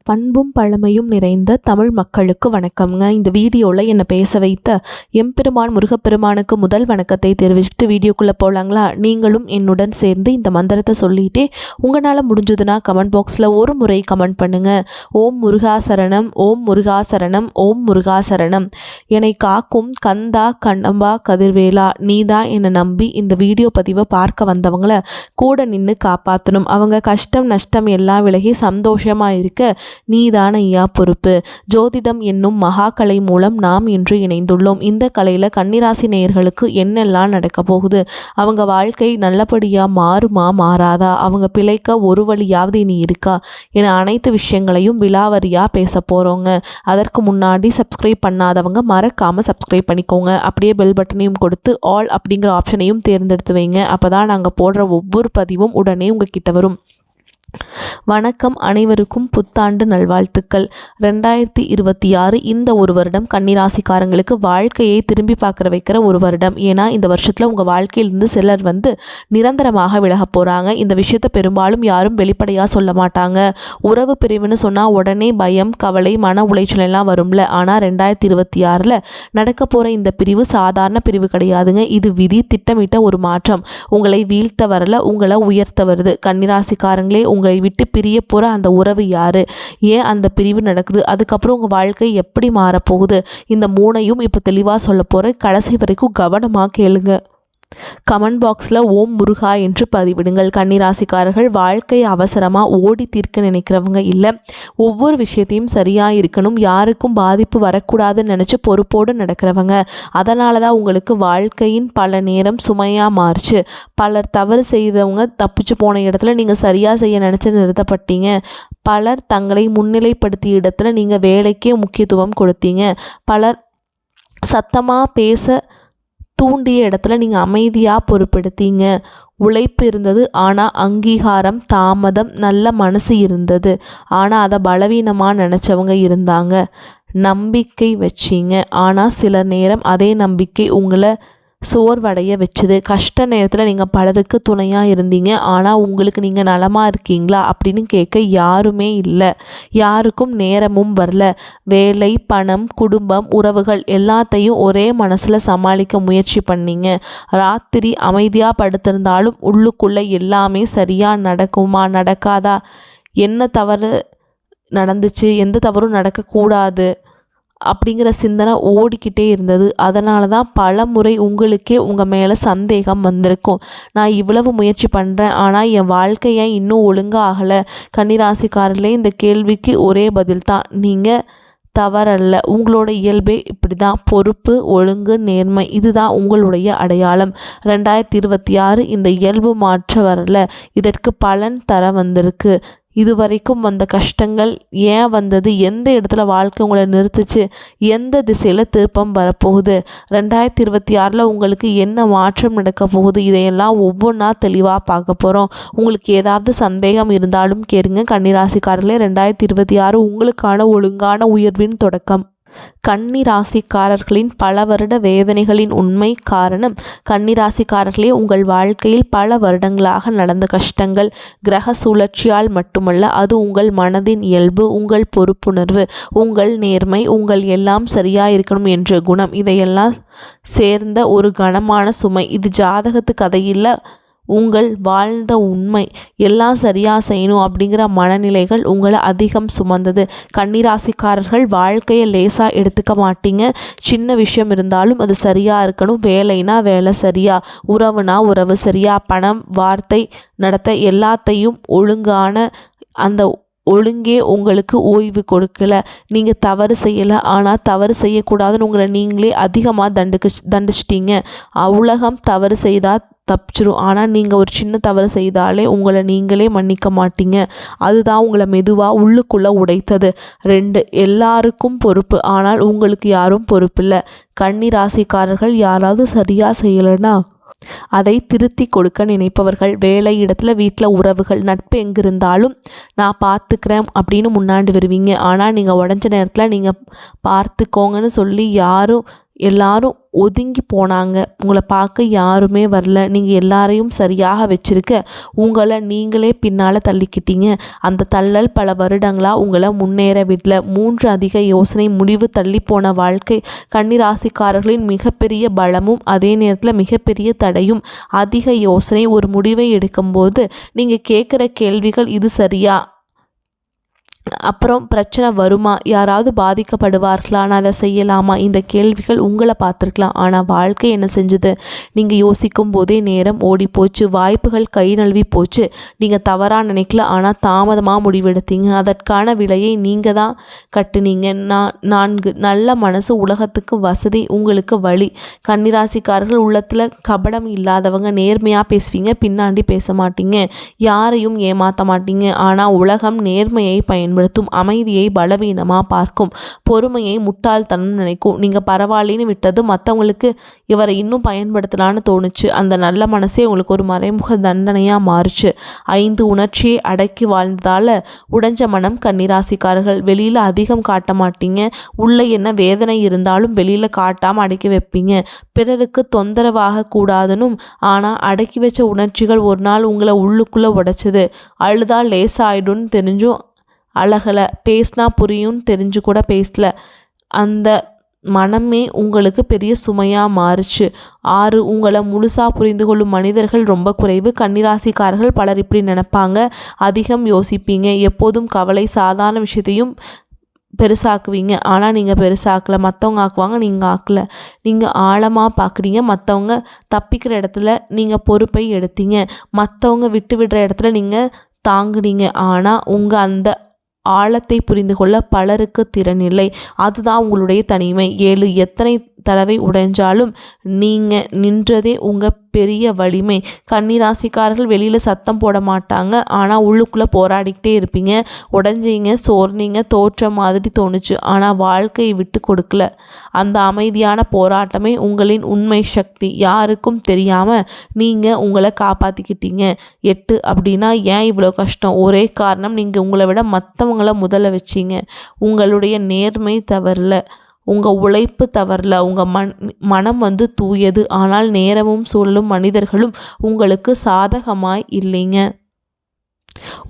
பண்பும் பழமையும் நிறைந்த தமிழ் மக்களுக்கு வணக்கம்ங்க. இந்த வீடியோவில் என்னை பேச வைத்த எம்பெருமான் முருகப்பெருமானுக்கு முதல் வணக்கத்தை தெரிவிச்சுட்டு வீடியோக்குள்ளே போகலாங்களா? நீங்களும் என்னுடன் சேர்ந்து இந்த மந்திரத்தை சொல்லிகிட்டே உங்களால் முடிஞ்சதுன்னா கமெண்ட் பாக்ஸில் ஒரு முறை கமெண்ட் பண்ணுங்கள். ஓம் முருகாசரணம், ஓம் முருகாசரணம், ஓம் முருகாசரணம். என்னை காக்கும் கந்தா கண்ணம்பா கதிர்வேலா, நீதான் என்னை நம்பி இந்த வீடியோ பதிவை பார்க்க வந்தவங்களை கூட நின்று காப்பாற்றணும். அவங்க கஷ்டம் நஷ்டம் எல்லாம் விலகி சந்தோஷமாக இருக்க நீதான ஐயா பொறுப்பு. ஜோதிடம் என்னும் மகா கலை மூலம் நாம் இன்று இணைந்துள்ளோம். இந்த கலையில் கன்னிராசி நேயர்களுக்கு என்னெல்லாம் நடக்க போகுது, அவங்க வாழ்க்கை நல்லபடியாக மாறுமா மாறாதா, அவங்க பிழைக்க ஒரு வழியாவது இனி இருக்கா என அனைத்து விஷயங்களையும் விலாவரியாக பேச போகிறோங்க. அதற்கு முன்னாடி சப்ஸ்கிரைப் பண்ணாதவங்க மறக்காமல் சப்ஸ்கிரைப் பண்ணிக்கோங்க. அப்படியே பெல் பட்டனையும் கொடுத்து ஆல் அப்படிங்கிற ஆப்ஷனையும் தேர்ந்தெடுத்து வைங்க. அப்போ தான் நாங்கள் போடுற ஒவ்வொரு பதிவும் உடனே உங்கள் கிட்ட வரும். வணக்கம், அனைவருக்கும் புத்தாண்டு நல்வாழ்த்துக்கள். 2026 இந்த ஒரு வருடம் கன்னிராசிக்காரங்களுக்கு வாழ்க்கையை திரும்பி பார்க்குற வைக்கிற ஒரு வருடம். ஏன்னா இந்த வருஷத்தில் உங்கள் வாழ்க்கையிலிருந்து சிலர் நிரந்தரமாக விலக போகிறாங்க. இந்த விஷயத்தை பெரும்பாலும் யாரும் வெளிப்படையாக சொல்ல மாட்டாங்க. உறவு பிரிவுன்னு சொன்னால் உடனே பயம், கவலை, மன உளைச்சல் எல்லாம் வரும்ல. ஆனால் 2026 நடக்க போகிற இந்த பிரிவு சாதாரண பிரிவு கிடையாதுங்க. இது விதி திட்டமிட்ட ஒரு மாற்றம். உங்களை வீழ்த்த வரல, உங்களை உயர்த்த வருது. கன்னிராசிக்காரங்களே, உங்களை விட்டு பிரிய போகிற அந்த உறவு யாரு, ஏன் அந்த பிரிவு நடக்குது, அதுக்கப்புறம் உங்கள் வாழ்க்கை எப்படி மாறப்போகுது, இந்த மூணையும் இப்போ தெளிவாக சொல்ல போகிறேன். கடைசி வரைக்கும் கவனமாக கேளுங்க. கமெண்ட் பாக்ஸில் ஓம் முருகா என்று பதிவிடுங்கள். கன்னிராசிக்காரர்கள் வாழ்க்கை அவசரமாக ஓடி தீர்க்க நினைக்கிறவங்க இல்லை. ஒவ்வொரு விஷயத்தையும் சரியாக இருக்கணும், யாருக்கும் பாதிப்பு வரக்கூடாதுன்னு நினச்சி பொறுப்போடு நடக்கிறவங்க. அதனால தான் உங்களுக்கு வாழ்க்கையின் பல நேரம் சுமையாக மாறுச்சு. பலர் தவறு செய்தவங்க தப்பிச்சு போன இடத்துல நீங்கள் சரியாக செய்ய நினச்சி நிறுத்தப்பட்டீங்க. பலர் தங்களை முன்னிலைப்படுத்திய இடத்துல நீங்கள் வேலைக்கே முக்கியத்துவம் கொடுத்தீங்க. பலர் சத்தமாக பேச தூண்டிய இடத்துல நீங்கள் அமைதியாக பொறுப்பெடுத்தீங்க. உழைப்பு இருந்தது, ஆனால் அங்கீகாரம் தாமதம். நல்ல மனசு இருந்தது, ஆனால் அதை பலவீனமாக நினச்சவங்க இருந்தாங்க. நம்பிக்கை வச்சிங்க, ஆனால் சில நேரம் அதே நம்பிக்கை உங்களை சோர்வடைய வச்சுது. கஷ்ட நேரத்தில் நீங்கள் பலருக்கு துணையாக இருந்தீங்க, ஆனால் உங்களுக்கு நீங்கள் நலமாக இருக்கீங்களா அப்படின்னு கேட்க யாருமே இல்லை. யாருக்கும் நேரமும் வரல. வேலை, பணம், குடும்பம், உறவுகள் எல்லாத்தையும் ஒரே மனசில் சமாளிக்க முயற்சி பண்ணீங்க. ராத்திரி அமைதியாக படுத்திருந்தாலும் உள்ளுக்குள்ளே எல்லாமே சரியாக நடக்குமா நடக்காதா, என்ன தவறு நடந்துச்சு, எந்த தவறும் நடக்கக்கூடாது அப்படிங்கிற சிந்தனை ஓடிக்கிட்டே இருந்தது. அதனால தான் பல முறை உங்களுக்கே உங்கள் மேலே சந்தேகம் வந்திருக்கும். நான் இவ்வளவு முயற்சி பண்ணுறேன், ஆனால் என் வாழ்க்கையை இன்னும் ஒழுங்காக ஆகலை. கன்னிராசிக்காரர்களே, இந்த கேள்விக்கு ஒரே பதில் தான். நீங்கள் தவறல்ல, உங்களோட இயல்பே இப்படி தான். பொறுப்பு, ஒழுங்கு, நேர்மை, இதுதான் உங்களுடைய அடையாளம். 2026 இந்த இயல்பு மாற்ற வரல, இதற்கு பலன் தர வந்திருக்கு. இதுவரைக்கும் வந்த கஷ்டங்கள் ஏன் வந்தது, எந்த இடத்துல வாழ்க்கை உங்களை நிறுத்துச்சு, எந்த திசையில் திருப்பம் வரப்போகுது, 2026 உங்களுக்கு என்ன மாற்றம் நடக்க போகுது, இதையெல்லாம் ஒவ்வொன்றா தெளிவாக பார்க்க போகிறோம். உங்களுக்கு ஏதாவது சந்தேகம் இருந்தாலும் கேளுங்க. கன்னிராசிக்காரர்களே, 2026 உங்களுக்கான ஒழுங்கான உயர்வின் தொடக்கம். கன்னிராசிக்காரர்களின் பல வருட வேதனைகளின் உண்மை காரணம். கன்னிராசிக்காரர்களே, உங்கள் வாழ்க்கையில் பல வருடங்களாக நடந்த கஷ்டங்கள் கிரக சுழற்சியால் மட்டுமல்ல, அது உங்கள் மனதின் இயல்பு, உங்கள் பொறுப்புணர்வு, உங்கள் நேர்மை, உங்கள் எல்லாம் சரியாக இருக்கணும் என்ற குணம், இதையெல்லாம் சேர்ந்த ஒரு கனமான சுமை. இது ஜாதகத்து கதையில் உங்கள் வாழ்ந்த உண்மை. எல்லாம் சரியாக செய்யணும் அப்படிங்கிற மனநிலைகள் உங்களை அதிகம் சுமந்தது. கன்னிராசிக்காரர்கள் வாழ்க்கையை லேசாக எடுத்துக்க மாட்டீங்க. சின்ன விஷயம் இருந்தாலும் அது சரியாக இருக்கணும். வேலைனா வேலை சரியா, உறவுனா உறவு சரியா, பணம், வார்த்தை, நடத்த எல்லாத்தையும் ஒழுங்கான அந்த ஒழுங்கே உங்களுக்கு ஓய்வு கொடுக்கல. நீங்கள் தவறு செய்யலை, ஆனால் தவறு செய்யக்கூடாதுன்னு உங்களை நீங்களே அதிகமாக தண்டிச்சிட்டீங்க. உலகம் தவறு செய்தால் தப்பிச்சிடும், ஆனால் நீங்கள் ஒரு சின்ன தவறு செய்தாலே உங்களை நீங்களே மன்னிக்க மாட்டீங்க. அதுதான் உங்களை மெதுவாக உள்ளுக்குள்ளே உடைத்தது. 2 எல்லாருக்கும் பொறுப்பு, ஆனால் உங்களுக்கு யாரும் பொறுப்பில்லை. கன்னி ராசிக்காரர்கள் யாராவது சரியாக செய்யலைன்னா அதை திருத்தி கொடுக்க நினைப்பவர்கள். வேலை இடத்துல, வீட்டில், உறவுகள், நட்பு எங்கிருந்தாலும் நான் பார்த்துக்கிறேன் அப்படின்னு முன்னாடி வருவீங்க. ஆனால் நீங்கள் உடஞ்ச நேரத்தில் நீங்கள் பார்த்துக்கோங்கன்னு சொல்லி யாரும் எல்லாரும் ஒதுங்கி போனாங்க. உங்களை பார்க்க யாருமே வரல. நீங்கள் எல்லாரையும் சரியாக வச்சிருக்க உங்களை நீங்களே பின்னால் தள்ளிக்கிட்டீங்க. அந்த தள்ளல் பல வருடங்களாக உங்களை முன்னேற விடல. 3 அதிக யோசனை முடிவு தள்ளி போன வாழ்க்கை கன்னிராசிக்காரர்களின் மிகப்பெரிய பலமும் அதே நேரத்தில் மிகப்பெரிய தடையும். அதிக யோசனை ஒரு முடிவை எடுக்கும்போது நீங்கள் கேட்குற கேள்விகள் இது சரியா, அப்புறம் பிரச்சனை வருமா, யாராவது பாதிக்கப்படுவார்களா, நான் அதை செய்யலாமா, இந்த கேள்விகள் உங்களை பார்த்துருக்கலாம். ஆனால் வாழ்க்கை என்ன செஞ்சது? நீங்கள் யோசிக்கும் போதே நேரம் ஓடி போச்சு, வாய்ப்புகள் கை நழுவி போச்சு. நீங்கள் தவறாக நினைக்கல, ஆனால் தாமதமாக முடிவெடுத்தீங்க. அதற்கான விலையை நீங்கள் தான் கட்டுனீங்க. 4 நல்ல மனசு உலகத்துக்கு வசதி, உங்களுக்கு வழி. கன்னிராசிக்காரர்கள் உள்ளத்தில் கபடம் இல்லாதவங்க. நேர்மையாக பேசுவீங்க, பின்னாடி பேச மாட்டீங்க, யாரையும் ஏமாற்ற மாட்டீங்க. ஆனால் உலகம் நேர்மையை பயன்படுத்தும், அமைதியை பலவீனமாக பார்க்கும், பொறுமையை முட்டாள்தனம் நினைக்கும். நீங்கள் பரவாயில்லைன்னு விட்டது மற்றவங்களுக்கு இவரை இன்னும் பயன்படுத்தலான்னு தோணுச்சு. அந்த நல்ல மனசே உங்களுக்கு ஒரு மறைமுக தண்டனையாக மாறுச்சு. 5 உணர்ச்சியை அடக்கி வாழ்ந்ததால் உடைஞ்ச மனம் கன்னிராசிக்காரர்கள். வெளியில் அதிகம் காட்ட மாட்டீங்க. உள்ளே என்ன வேதனை இருந்தாலும் வெளியில் காட்டாமல் அடக்கி வைப்பீங்க. பிறருக்கு தொந்தரவாக கூடாதுன்னு. ஆனால் அடக்கி வச்ச உணர்ச்சிகள் ஒரு நாள் உங்களை உள்ளுக்குள்ளே உடைச்சது. அழுதா லேசாயிடும்னு தெரிஞ்சும் அழகலை, பேசினா புரியும்னு தெரிஞ்சு கூட பேசல. அந்த மனமே உங்களுக்கு பெரிய சுமையாக மாறுச்சு. 6 உங்களை முழுசாக புரிந்து கொள்ளும் மனிதர்கள் ரொம்ப குறைவு. கன்னிராசிக்காரர்கள் பலர் இப்படி நினைப்பாங்க. அதிகம் யோசிப்பீங்க, எப்போதும் கவலை, சாதாரண விஷயத்தையும் பெருசாக்குவீங்க. ஆனால் நீங்கள் பெருசாக்கலை, மற்றவங்க ஆக்குவாங்க, நீங்கள் ஆக்கலை. நீங்கள் ஆழமாக பார்க்குறீங்க. மற்றவங்க தப்பிக்கிற இடத்துல நீங்கள் பொறுப்பை எடுத்தீங்க, மற்றவங்க விட்டு விடுற இடத்துல நீங்கள் தாங்குனீங்க. ஆனால் உங்கள் அந்த ஆழத்தை புரிந்து கொள்ள பலருக்கு திறன் இல்லை. அதுதான் உங்களுடைய தனிமை. 7 எத்தனை தடவை உடைஞ்சாலும் நீங்கள் நின்றதே உங்கள் பெரிய வலிமை. கன்னிராசிக்காரர்கள் வெளியில் சத்தம் போட மாட்டாங்க, ஆனால் உள்ளுக்குள்ளே போராடிக்கிட்டே இருப்பீங்க. உடஞ்சிங்க, சோர்ந்தீங்க, தோற்ற மாதிரி தோணுச்சு, ஆனால் வாழ்க்கையை விட்டு கொடுக்கல. அந்த அமைதியான போராட்டமே உங்களின் உண்மை சக்தி. யாருக்கும் தெரியாமல் நீங்கள் உங்களை காப்பாற்றிக்கிட்டீங்க. 8 அப்படின்னா ஏன் இவ்வளோ கஷ்டம்? ஒரே காரணம், நீங்கள் உங்களை விட மற்றவங்கள முதல்ல வச்சிங்க. உங்களுடைய நேர்மை தவறல, உங்கள் உழைப்பு தவறல, உங்கள் மனம் தூயது. ஆனால் நேரமும் சூழலும் மனிதர்களும் உங்களுக்கு சாதகமாய் இல்லைங்க.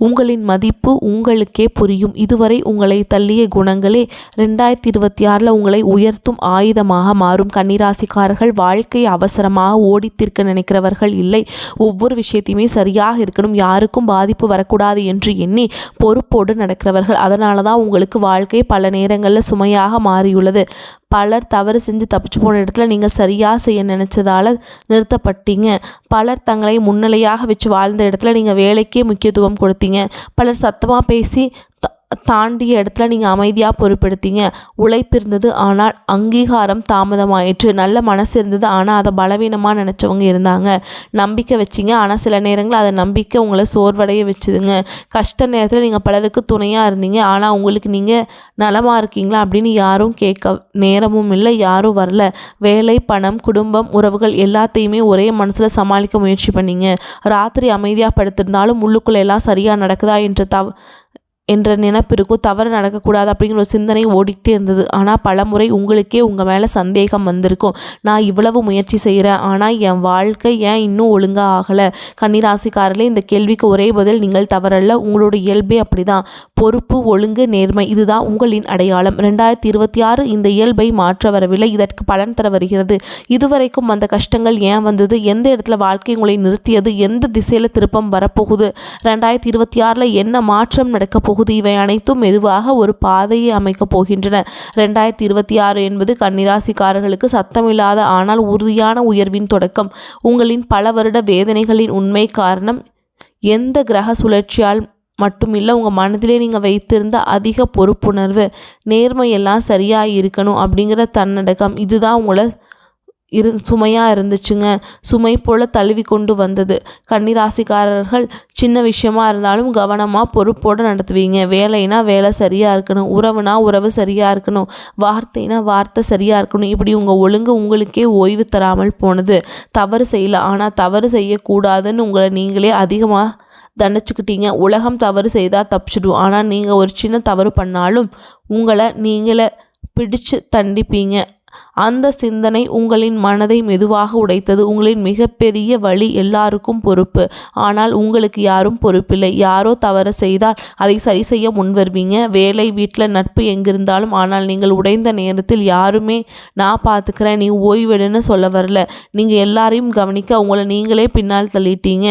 உங்களின் மதிப்பு உங்களுக்கே புரியும். இதுவரை உங்களை தள்ளிய குணங்களே 2026 உங்களை உயர்த்தும் ஆயுதமாக மாறும். கன்னிராசிக்காரர்கள் வாழ்க்கை அவசரமாக ஓடித்திருக்க நினைக்கிறவர்கள் இல்லை. ஒவ்வொரு விஷயத்தையுமே சரியாக இருக்கணும், யாருக்கும் பாதிப்பு வரக்கூடாது என்று எண்ணி பொறுப்போடு நடக்கிறவர்கள். அதனால தான் உங்களுக்கு வாழ்க்கை பல நேரங்களில் சுமையாக மாறியுள்ளது. பலர் தவறு செஞ்சு தப்பிச்சு போன இடத்துல நீங்கள் சரியாக செய்ய நினச்சதால நிறுத்தப்பட்டீங்க. பலர் தங்களை முன்னிலையாக வச்சு வாழ்ந்த இடத்துல நீங்கள் வேலைக்கே முக்கியத்துவம் கொடுத்தீங்க. பலர் சத்தமாக பேசி தாண்டிய இடத்துல நீங்கள் அமைதியாக பொறுப்பெடுத்தீங்க. உழைப்பு இருந்தது, ஆனால் அங்கீகாரம் தாமதமாயிற்று. நல்ல மனசு இருந்தது, ஆனால் அதை பலவீனமாக நினச்சவங்க இருந்தாங்க. நம்பிக்கை வச்சிங்க, ஆனால் சில நேரங்களில் அதை நம்பிக்கை உங்களை சோர்வடைய வச்சுதுங்க. கஷ்ட நேரத்தில் நீங்கள் பலருக்கு துணையாக இருந்தீங்க, ஆனால் உங்களுக்கு நீங்கள் நலமாக இருக்கீங்களா அப்படின்னு யாரும் கேட்க நேரமும் இல்லை, யாரும் வரல. வேலை, பணம், குடும்பம், உறவுகள் எல்லாத்தையுமே ஒரே மனசில் சமாளிக்க முயற்சி பண்ணீங்க. ராத்திரி அமைதியாக படுத்திருந்தாலும் உள்ளுக்குள்ளே எல்லாம் சரியாக நடக்குதா என்ற நினைப்பு இருக்கும். தவறு நடக்கக்கூடாது அப்படிங்கிற ஒரு சிந்தனை ஓடிக்கிட்டே இருந்தது. ஆனால் பல முறை உங்களுக்கே உங்கள் மேலே சந்தேகம் வந்திருக்கும். நான் இவ்வளவு முயற்சி செய்கிறேன், ஆனால் என் வாழ்க்கை ஏன் இன்னும் ஒழுங்காக ஆகலை? கன்னிராசிக்காரர்களே, இந்த கேள்விக்கு ஒரே பதில், நீங்கள் தவறல்ல. உங்களுடைய இயல்பே அப்படிதான். பொறுப்பு, ஒழுங்கு, நேர்மை, இதுதான் உங்களின் அடையாளம். 2026 இந்த இயல்பை மாற்ற வரவில்லை, இதற்கு பலன் தர வருகிறது. இதுவரைக்கும் வந்த கஷ்டங்கள் ஏன் வந்தது? எந்த இடத்துல வாழ்க்கை உங்களை நிறுத்தியது? எந்த திசையில் திருப்பம் வரப்போகுது? 2026 என்ன மாற்றம் நடக்க போகுது? இவை அனைத்தும் மெதுவாக ஒரு பாதையை அமைக்கப் போகின்றன. 2026 என்பது கன்னிராசிக்காரர்களுக்கு சத்தமில்லாத ஆனால் உறுதியான உயர்வின் தொடக்கம். உங்களின் பல வருட வேதனைகளின் உண்மை காரணம் எந்த கிரக சுழற்சியால் மட்டுமில்லை, உங்கள் மனதிலே நீங்கள் வைத்திருந்த அதிக பொறுப்புணர்வு. நேர்மையெல்லாம் சரியாக இருக்கணும் அப்படிங்கிற தன்னடக்கம், இதுதான் உங்களை சுமையாக இருந்துச்சுங்க. சுமை போல் தழுவி கொண்டு வந்தது. கன்னிராசிக்காரர்கள் சின்ன விஷயமா இருந்தாலும் கவனமாக பொறுப்போடு நடத்துவீங்க. வேலைனா வேலை சரியாக இருக்கணும், உறவுனா உறவு சரியாக இருக்கணும், வார்த்தைனா வார்த்தை சரியாக இருக்கணும். இப்படி உங்கள் ஒழுங்கு உங்களுக்கே ஓய்வு தராமல் போனது. தவறு செய்யலை, ஆனால் தவறு செய்யக்கூடாதுன்னு உங்களை நீங்களே அதிகமாக தண்டிச்சுக்கிட்டீங்க. உலகம் தவறு செய்தால் தப்பிச்சிடும், ஆனால் நீங்கள் ஒரு சின்ன தவறு பண்ணாலும் உங்களை நீங்களே பிடிச்சு தண்டிப்பீங்க. அந்த சிந்தனை உங்களின் மனதை மெதுவாக உடைத்தது. உங்களின் மிகப்பெரிய வலி எல்லாருக்கும் பொறுப்பு, ஆனால் உங்களுக்கு யாரும் பொறுப்பில்லை. யாரோ தவறு செய்தால் அதை சரி செய்ய முன்வருவீங்க. வேலை, வீட்டில், நட்பு எங்கிருந்தாலும். ஆனால் நீங்கள் உடைந்த நேரத்தில் யாருமே நான் பார்த்துக்கிறேன், நீ ஓய்வெடுன்னு சொல்ல வரல. நீங்கள் எல்லாரையும் கவனிக்க உங்களை நீங்களே பின்னால் தள்ளிட்டீங்க.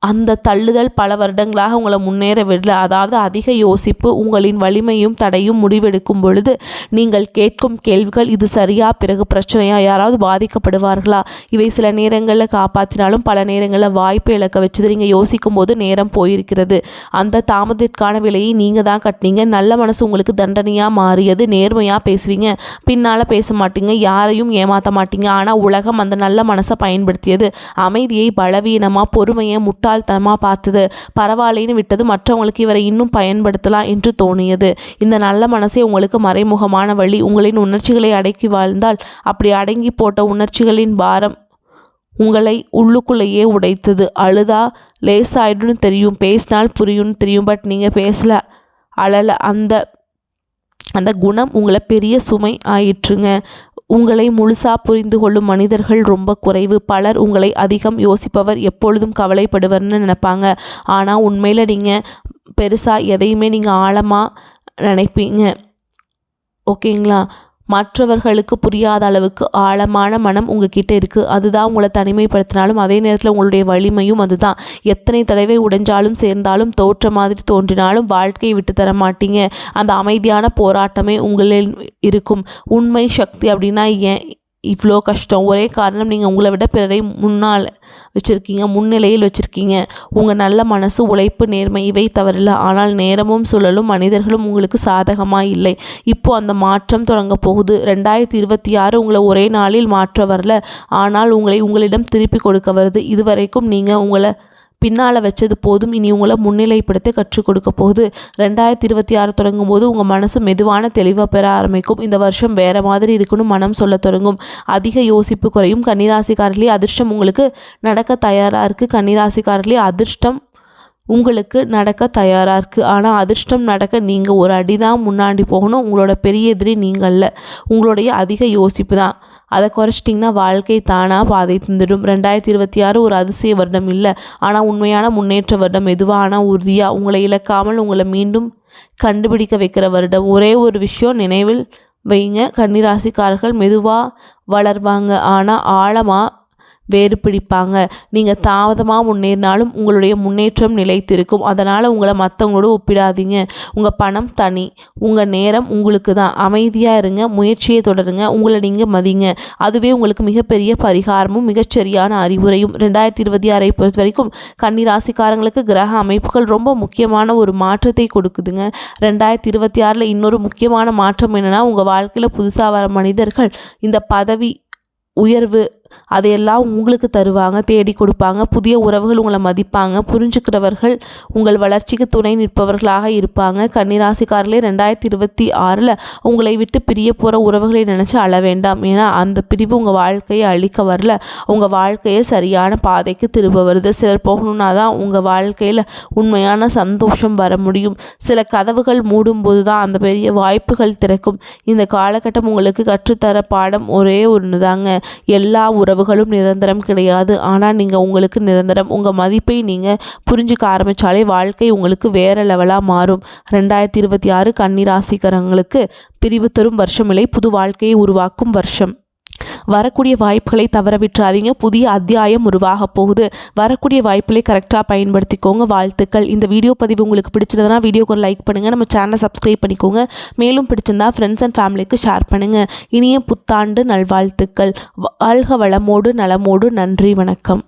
அந்த தள்ளுதல் பல வருடங்களாக உங்களை முன்னேற விடல. அதாவது அதிக யோசிப்பு உங்களின் வலிமையும் தடையும். முடிவெடுக்கும் பொழுது நீங்கள் கேட்கும் கேள்விகள், இது சரியா, பிறகு பிரச்சனையா, யாராவது பாதிக்கப்படுவார்களா? இவை சில நேரங்களில் காப்பாற்றினாலும் பல நேரங்களில் வாய்ப்பை இழக்க வச்சது. நீங்கள் யோசிக்கும் போது நேரம் போயிருக்கிறது. அந்த தாமதத்திற்கான விலையை நீங்கள் தான் கட்டினீங்க. நல்ல மனசு உங்களுக்கு தண்டனையாக மாறியது. நேர்மையாக பேசுவீங்க, பின்னால் பேச மாட்டீங்க, யாரையும் ஏமாற்ற மாட்டீங்க. ஆனால் உலகம் அந்த நல்ல மனசை பயன்படுத்தியது. அமைதியை பலவீனமாக, பொறுமையை முட்டாள்தனமாக பார்த்தது. பரவாயில்லைன்னு விட்டது. மற்றவங்களுக்கு இவரை இன்னும் பயன்படுத்தலாம் என்று தோணியது. இந்த நல்ல மனசே உங்களுக்கு மறைமுகமான வழி. உங்களின் உணர்ச்சிகளை அடக்கி வாழ்ந்தால் அப்படி அடங்கி போட்ட உணர்ச்சிகளின் பாரம் உங்களை உள்ளுக்குள்ளேயே உடைத்தது. அழுதா லேசாயிடுன்னு தெரியும், பேசினால் புரியும்னு தெரியும். பட் நீங்கள் பேசல, அழலை. அந்த குணம் உங்களை பெரிய சுமை ஆயிற்றுங்க. உங்களை முழுசாக புரிந்து கொள்ளும் மனிதர்கள் ரொம்ப குறைவு. பலர் உங்களை அதிகம் யோசிப்பவர், எப்பொழுதும் கவலைப்படுவர்னு நினைப்பாங்க. ஆனால் உண்மையில் நீங்கள் பெருசாக எதையுமே நீங்கள் ஆழமாக நினைப்பீங்க. ஓகேங்களா? மற்றவர்களுக்கு புரியாத அளவுக்கு ஆழமான மனம் உங்ககிட்ட இருக்குது. அதுதான் உங்களை தனிமைப்படுத்தினாலும் அதே நேரத்தில் உங்களுடைய வலிமையும் அதுதான். எத்தனை தடவை உடைஞ்சாலும் சேர்ந்தாலும் தோற்ற மாதிரி தோன்றினாலும் வாழ்க்கையை விட்டு தர மாட்டீங்க. அந்த அமைதியான போராட்டமே உங்களில் இருக்கும். உண்மை சக்தி அப்படின்னா ஏன் இவ்வளோ கஷ்டம்? ஒரே காரணம், நீங்கள் உங்களை விட பிறரை முன்னிலையில் வச்சுருக்கீங்க. உங்கள் நல்ல மனசு, உழைப்பு, நேர்மை இவை தவறில்லை. ஆனால் நேரமும் சூழலும் மனிதர்களும் உங்களுக்கு சாதகமாக இல்லை. இப்போது அந்த மாற்றம் தொடங்க போகுது. 2026 உங்களை ஒரே நாளில் மாற்ற வரல, ஆனால் உங்களிடம் திருப்பி கொடுக்க வருது. இதுவரைக்கும் நீங்கள் உங்களை பின்னால் வச்சது போதும். இனி உங்களை முன்னிலைப்படுத்த கற்றுக் கொடுக்க போகுது. 2026 தொடங்கும் போது உங்கள் மனசு மெதுவான தெளிவாக பெற ஆரம்பிக்கும். இந்த வருஷம் வேறு மாதிரி இருக்குன்னு மனம் சொல்ல தொடங்கும். அதிக யோசிப்பு குறையும். கன்னிராசிக்காரர்களே, அதிர்ஷ்டம் உங்களுக்கு நடக்க தயாராக இருக்குது. கன்னிராசிக்காரர்களே, அதிர்ஷ்டம் உங்களுக்கு நடக்க தயாராக இருக்குது. ஆனால் அதிர்ஷ்டம் நடக்க நீங்கள் ஒரு அடி தான் முன்னாடி போகணும். உங்களோட பெரிய எதிரி நீங்கள்ல, உங்களுடைய அதிக யோசிப்பு தான். அதை குறைச்சிட்டிங்கன்னா வாழ்க்கை தானாக பாதை தந்துடும். 2026 ஒரு அதிசய வருடம் இல்லை, ஆனால் உண்மையான முன்னேற்ற வருடம். மெதுவான உறுதியாக உங்களை இழக்காமல் உங்களை மீண்டும் கண்டுபிடிக்க வைக்கிற வருடம். ஒரே ஒரு விஷயம் நினைவில் வைங்க, கன்னிராசிக்காரர்கள் மெதுவாக வளர்வாங்க, ஆனால் ஆழமாக வேறு பிடிப்பாங்க. நீங்கள் தாமதமாக முன்னேறினாலும் உங்களுடைய முன்னேற்றம் நிலைத்திருக்கும். அதனால் உங்களை மற்றவங்களோட ஒப்பிடாதீங்க. உங்கள் பணம் தனி, உங்கள் நேரம் உங்களுக்கு தான். அமைதியாக இருங்க, முயற்சியை தொடருங்க, உங்களை நீங்கள் மதிங்க. அதுவே உங்களுக்கு மிகப்பெரிய பரிகாரமும் மிகச்சரியான அறிவுரையும். 2026 பொறுத்த வரைக்கும் கன்னிராசிக்காரங்களுக்கு கிரக அமைப்புகள் ரொம்ப முக்கியமான ஒரு மாற்றத்தை கொடுக்குதுங்க. 2026 இன்னொரு முக்கியமான மாற்றம் என்னென்னா, உங்கள் வாழ்க்கையில் புதுசாக வர மனிதர்கள் இந்த பதவி உயர்வு அதையெல்லாம் உங்களுக்கு தருவாங்க, தேடி கொடுப்பாங்க. புதிய உறவுகள் உங்களை மதிப்பாங்க. புரிஞ்சுக்கிறவர்கள் உங்கள் வளர்ச்சிக்கு துணை நிற்பவர்களாக இருப்பாங்க. கன்னிராசிக்காரர்களே, 2026 உங்களை விட்டு பிரிய போகிற உறவுகளை நினச்சி அழ வேண்டாம். ஏன்னா அந்த பிரிவு உங்கள் வாழ்க்கையை அழிக்க வரல, உங்கள் வாழ்க்கையை சரியான பாதைக்கு திரும்ப வருது. சிலர் போகணுன்னா தான் உங்கள் வாழ்க்கையில் உண்மையான சந்தோஷம் வர முடியும். சில கதவுகள் மூடும்போது தான் அந்த பெரிய வாய்ப்புகள் திறக்கும். இந்த காலகட்டம் உங்களுக்கு கற்றுத்தர பாடம் ஒரே ஒன்று தாங்க. எல்லா உறவுகளும் நிரந்தரம் கிடையாது, ஆனால் நீங்கள் உங்களுக்கு நிரந்தரம். உங்கள் மதிப்பை நீங்கள் புரிஞ்சுக்க ஆரம்பித்தாலே வாழ்க்கை உங்களுக்கு வேறு லெவலாக மாறும். 2026 கன்னிராசிக்காரங்களுக்கு பிரிவு தரும் வருஷம் இல்லை, புது வாழ்க்கையை உருவாக்கும் வருஷம். வரக்கூடிய வாய்ப்புகளை தவற விட்டுறாதீங்க. புதிய அத்தியாயம் உருவாக போகுது. வரக்கூடிய வாய்ப்புகளை கரெக்டாக பயன்படுத்திக்கோங்க. வாழ்த்துக்கள். இந்த வீடியோ பதிவு உங்களுக்கு பிடிச்சிருந்ததுன்னா வீடியோக்கு ஒரு லைக் பண்ணுங்கள். நம்ம சேனலை சப்ஸ்கிரைப் பண்ணிக்கோங்க. மேலும் பிடிச்சிருந்தா ஃப்ரெண்ட்ஸ் அண்ட் ஃபேமிலிக்கு ஷேர் பண்ணுங்கள். இனிய புத்தாண்டு நல்வாழ்த்துக்கள். வாழ்க வளமோடு நலமோடு. நன்றி, வணக்கம்.